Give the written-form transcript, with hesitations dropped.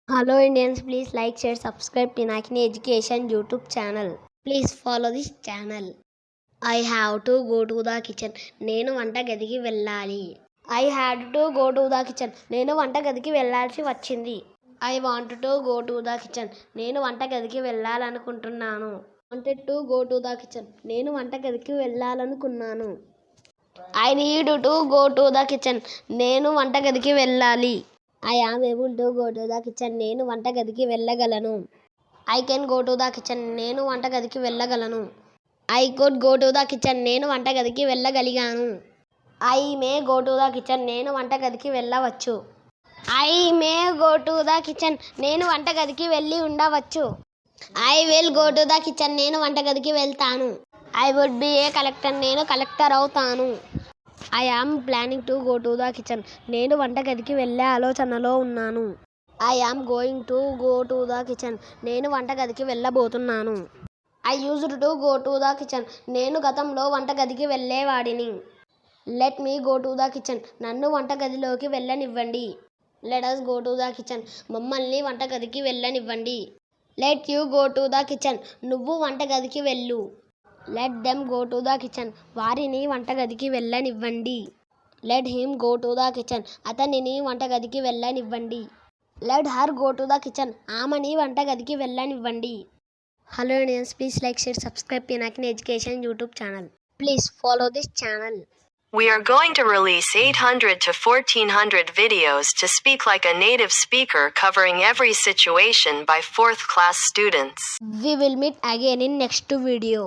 Hello Indians, please like, share, subscribe Pinakini Education YouTube channel. Please follow this channel. I have to go to the kitchen. నేను వంటగదికి వెళ్ళాలి. I had to go to the kitchen. నేను వంటగదికి వెళ్ళాల్సి వచ్చింది. I want to go to the kitchen. నేను వంటగదికి వెళ్ళాలనుకుంటున్నాను. Wanted to go to the kitchen. నేను వంటగదికి వెళ్ళాలనుకున్నాను. I need to go to the kitchen. నేను వంటగదికి వెళ్ళాలి. I am able to go to the kitchen. నేను వంటగదికి వెళ్ళగలను. I can go to the kitchen. నేను వంటగదికి వెళ్ళగలను. I could go to the kitchen. నేను వంటగదికి వెళ్ళగలిగాను. I may go to the kitchen. నేను వంటగదికి వెళ్ళవచ్చు. I may go to the kitchen. నేను వంటగదికి వెళ్ళి ఉండవచ్చు. I will go to the kitchen. నేను వంటగదికి వెళ్తాను. I would be a collector. నేను కలెక్టర్ అవుతాను. I am planning to go to the kitchen. నేను వంటగదికి వెళ్ళే ఆలోచనలో ఉన్నాను. I am going to go to the kitchen. నేను వంటగదికి వెళ్ళబోతున్నాను. I used to go to the kitchen. నేను గతంలో వంటగదికి వెళ్ళేవాడిని. Let me go to the kitchen. నన్ను వంటగదిలోకి వెళ్ళనివ్వండి. Let us go to the kitchen. మమ్మల్ని వంటగదికి వెళ్ళనివ్వండి. Let you go to the kitchen. నువ్వు వంటగదికి వెళ్ళు. Let them go to the kitchen. వారిని వంటగదికి వెళ్ళనివ్వండి. Let him go to the kitchen. అతనిని వంటగదికి వెళ్ళనివ్వండి. Let her go to the kitchen. ఆమెని వంటగదికి వెళ్ళనివ్వండి. Hello Indians, please like, share, subscribe Pinakini Education YouTube channel. Please follow this channel. We are going to release 800 to 1400 videos to speak like a native speaker covering every situation by 4th class students. We will meet again in next video.